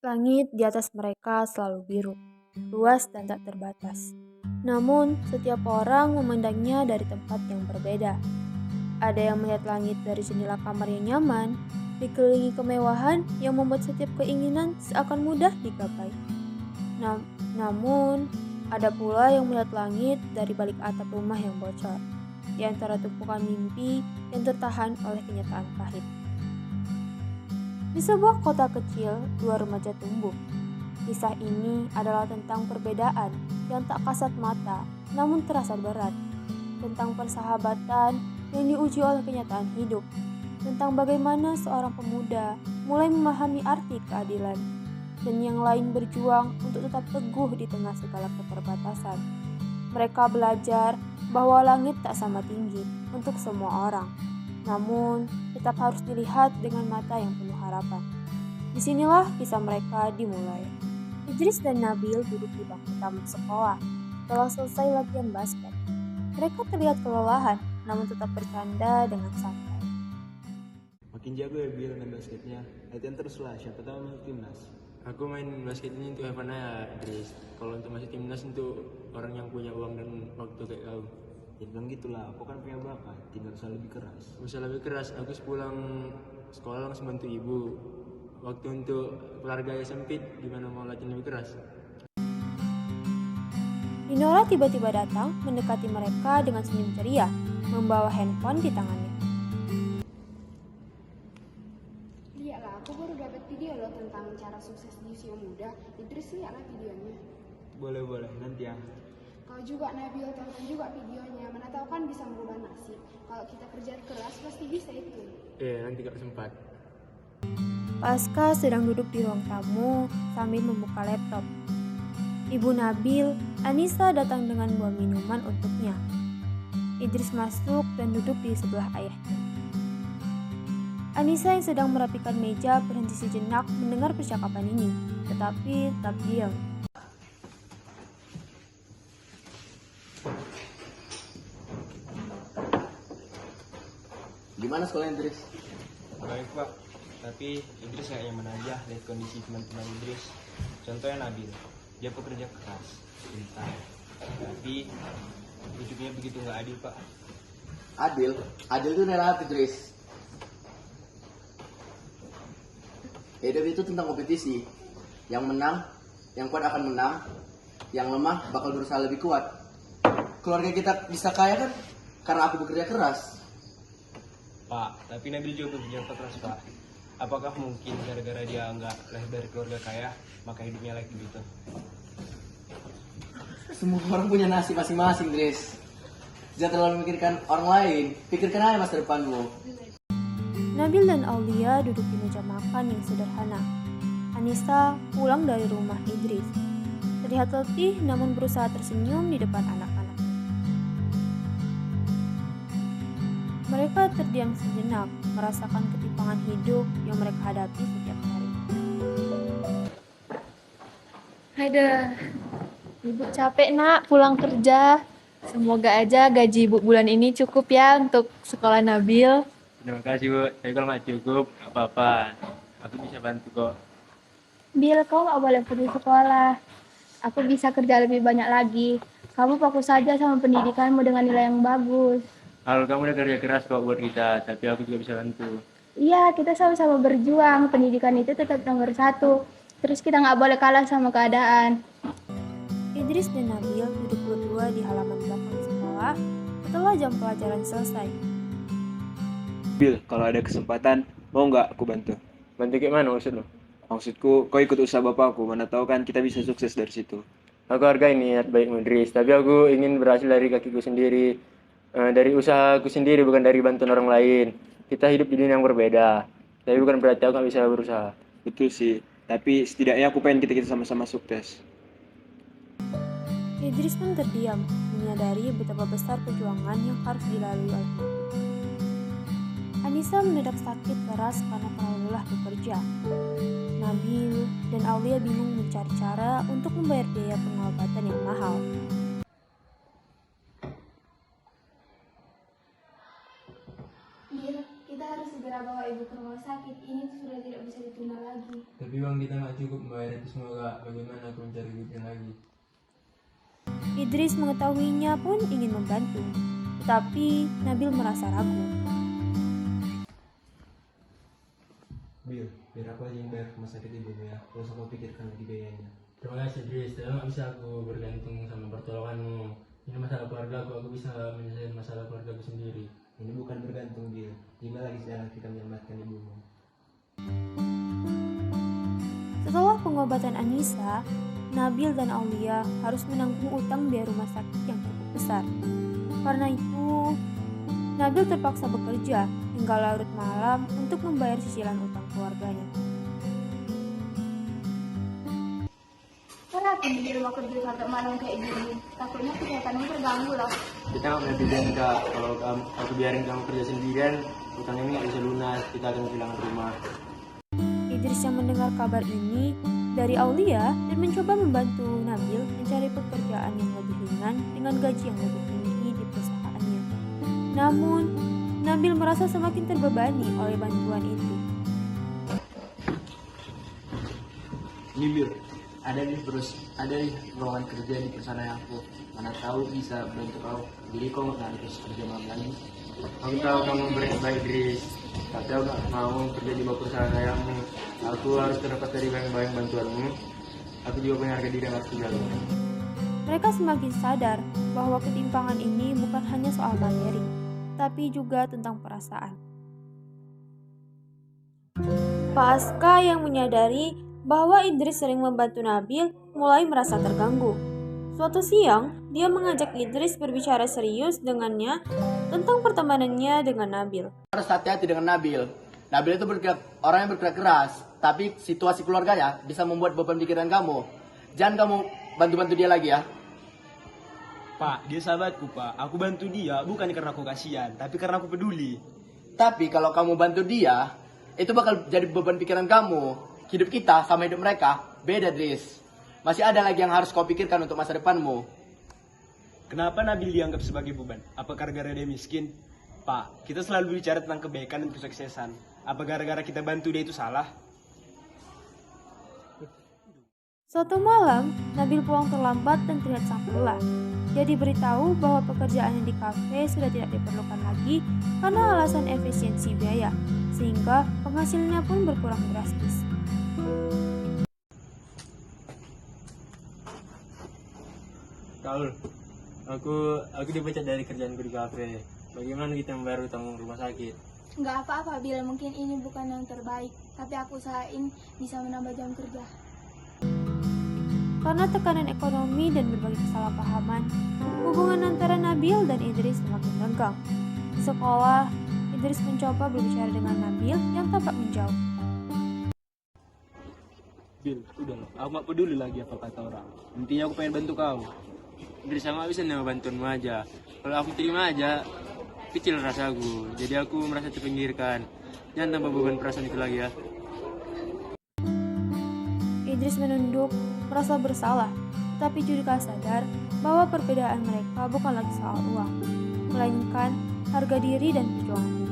Langit di atas mereka selalu biru, luas dan tak terbatas. Namun, setiap orang memandangnya dari tempat yang berbeda. Ada yang melihat langit dari jendela kamar yang nyaman, dikelilingi kemewahan yang membuat setiap keinginan seakan mudah digapai. Namun, ada pula yang melihat langit dari balik atap rumah yang bocor, di antara tumpukan mimpi yang tertahan oleh kenyataan pahit. Di sebuah kota kecil, dua remaja tumbuh. Kisah ini adalah tentang perbedaan yang tak kasat mata, namun terasa berat. Tentang persahabatan yang diuji oleh kenyataan hidup. Tentang bagaimana seorang pemuda mulai memahami arti keadilan. Dan yang lain berjuang untuk tetap teguh di tengah segala keterbatasan. Mereka belajar bahwa langit tak sama tinggi untuk semua orang. Namun, tetap harus dilihat dengan mata yang penuh harapan. Disinilah kisah mereka dimulai. Idris dan Nabil duduk di bangku taman sekolah setelah selesai latihan basket. Mereka terlihat kelelahan, namun tetap bercanda dengan santai. Makin jago ya Bil main basketnya. Latihan terus lah, siapa tahu masuk timnas. Aku main basket ini untuk Evan ya, Idris. Kalau untuk masuk timnas untuk orang yang punya uang dan waktu kayak kau. Ya bilang gitulah, aku kan punya bakat, tinggal usah lebih keras. Usah lebih keras, aku sepulang sekolah langsung bantu ibu. Waktu untuk keluarga yang sempit, gimana mau latihan lebih keras? Dinora tiba-tiba datang mendekati mereka dengan senyum ceria, membawa handphone di tangannya. Lihatlah, aku baru dapat video loh tentang cara sukses di usia muda. Idris, lihatlah videonya. Boleh, nanti ya. Kau juga Nabil, tonton juga videonya. Mana tahu kan bisa merubah nasib. Kalau kita kerja keras pasti bisa itu. Nanti kalau sempat. Pasca sedang duduk di ruang tamu sambil membuka laptop. Ibu Nabil, Anissa datang dengan buah minuman untuknya. Idris masuk dan duduk di sebelah ayahnya. Anissa yang sedang merapikan meja berhenti sejenak mendengar percakapan ini, tetapi tetap diam. Gimana sekolah Idris? Baik Pak, tapi Idris gak nyaman aja lihat kondisi teman-teman Idris. Contohnya Nabil, dia pekerja keras, pintar, tapi hidupnya begitu gak adil Pak. Adil itu relatif Idris. Hidup itu tentang kompetisi. Yang menang, yang kuat akan menang, yang lemah bakal berusaha lebih kuat. Keluarga kita bisa kaya kan karena aku bekerja keras. Pak, tapi Nabil juga bekerja keras Pak. Apakah mungkin gara-gara dia nggak lahir dari keluarga kaya, maka hidupnya like begitu? Semua orang punya nasib masing-masing, Idris. Jangan terlalu memikirkan orang lain, pikirkan aja masa depanmu. Nabil dan Aulia duduk di meja makan yang sederhana. Anissa pulang dari rumah Idris. Terlihat letih namun berusaha tersenyum di depan anak-anak. Mereka terdiam sejenak, merasakan ketimpangan hidup yang mereka hadapi setiap hari. Aduh, ibu capek nak pulang kerja. Semoga aja gaji ibu bulan ini cukup ya untuk sekolah Nabil. Terima kasih Bu, tapi kalau nggak cukup, nggak apa-apa. Aku bisa bantu kok. Bil, kau gak boleh putus sekolah. Aku bisa kerja lebih banyak lagi. Kamu fokus saja sama pendidikanmu dengan nilai yang bagus. Kalau kamu udah kerja keras kok buat kita, tapi aku juga bisa bantu. Iya, kita sama-sama berjuang. Pendidikan itu tetap nomor 1. Terus kita nggak boleh kalah sama keadaan. Idris dan Nabil duduk berdua di halaman belakang sekolah setelah jam pelajaran selesai. Bil, kalau ada kesempatan, mau nggak aku bantu? Bantu kayak mana maksud lo? Maksudku, kau ikut usaha bapakku, mana tahu kan kita bisa sukses dari situ. Aku hargai niat baik Idris, tapi aku ingin berhasil dari kakiku sendiri. Dari usahaku sendiri, bukan dari bantuan orang lain. Kita hidup di dunia yang berbeda, tapi bukan berarti aku nggak bisa berusaha. Betul sih, tapi setidaknya aku pengen kita sama-sama sukses. Idris pun terdiam, menyadari betapa besar perjuangan yang harus dilalui olehnya. Anissa mendadak sakit keras karena terlalu lelah bekerja. Nabil dan Aulia bingung mencari cara untuk membayar biaya pengobatan yang mahal. Bil, kita harus segera bawa ibu ke rumah rumah sakit ini sudah tidak bisa ditunda lagi. Tapi uang kita nggak cukup membayar itu semua kak. Bagaimana aku mencari duitnya lagi? Idris mengetahuinya pun ingin membantu, tetapi Nabil merasa ragu. Bil, biar aku aja yang bayar rumah sakit ibumu ya. Gak usah kau pikirkan lagi biayanya. Terima kasih Idris, tapi nggak bisa aku bergantung sama pertolonganmu. Ini masalah keluarga aku bisa menyelesaikan masalah keluarga aku sendiri. Ini bukan bergantung, Bil. Gimana lagi sekarang kita menyelamatkan ibumu? Setelah pengobatan Anissa, Nabil dan Aulia harus menanggung utang biaya rumah sakit yang cukup besar. Karena itu, Nabil terpaksa bekerja hingga larut malam untuk membayar cicilan utang keluarganya. Kenapa di rumah kerja sampai malam kayak gini? Takutnya kesehatanmu terganggu lah. Kita nggak punya pilihan kak. Kalau aku biarin kamu kerja sendirian, utang ini nggak bisa lunas. Kita akan kehilangan rumah. Idris yang mendengar kabar ini dari Aulia dan mencoba membantu Nabil mencari pekerjaan yang lebih ringan dengan gaji yang lebih tinggi di perusahaannya. Namun, Nabil merasa semakin terbebani oleh bantuan itu. Ini Bil, ada nih lowongan kerja di perusahaan aku. Mana tahu bisa bantu kau. Jadi kau nggak harus kerja malam lagi. Aku tahu kamu baik Idris, tapi aku nggak mau kerja di bawah perusahaan ayahmu. Aku harus terdapat dari bayang-bayang bantuanmu. Aku juga punya harga diri yang harus dijaga. Mereka semakin sadar bahwa ketimpangan ini bukan hanya soal materi, tapi juga tentang perasaan. Pak Aska yang menyadari bahwa Idris sering membantu Nabil mulai merasa terganggu. Suatu siang, dia mengajak Idris berbicara serius dengannya tentang pertemanannya dengan Nabil. Harus hati-hati dengan Nabil. Nabil itu orang yang bergerak keras, tapi situasi keluarganya bisa membuat beban pikiran kamu. Jangan kamu bantu-bantu dia lagi ya. Pak, dia sahabatku, Pak. Aku bantu dia bukan karena aku kasihan, tapi karena aku peduli. Tapi kalau kamu bantu dia, itu bakal jadi beban pikiran kamu. Hidup kita sama hidup mereka beda, Dris. Masih ada lagi yang harus kau pikirkan untuk masa depanmu. Kenapa Nabil dianggap sebagai beban? Apa gara-gara dia miskin? Pak, kita selalu bicara tentang kebaikan dan kesuksesan. Apa gara-gara kita bantu dia itu salah? Suatu malam, Nabil pulang terlambat dan terlihat sang lelah. Dia diberitahu bahwa pekerjaannya di kafe sudah tidak diperlukan lagi karena alasan efisiensi biaya, sehingga penghasilannya pun berkurang drastis. Kaul, aku dipecat dari kerjaanku di kafe. Bagaimana kita membayar utang rumah sakit? Nggak apa-apa, Bil. Mungkin ini bukan yang terbaik, tapi aku usahain bisa menambah jam kerja. Karena tekanan ekonomi dan berbagai kesalahpahaman, hubungan antara Nabil dan Idris semakin renggang. Di sekolah, Idris mencoba berbicara dengan Nabil yang tampak menjauh. Bil, udah loh. Aku gak peduli lagi apa kata orang. Intinya aku pengen bantu kau. Idris sama bisa nerima bantuanmu aja. Kalau aku terima aja, kecil rasaku. Jadi aku merasa terpinggirkan. Jangan tambah beban perasaan itu lagi ya. Idris menunduk, merasa bersalah, tetapi juga sadar bahwa perbedaan mereka bukan lagi soal uang, melainkan harga diri dan perjuangan.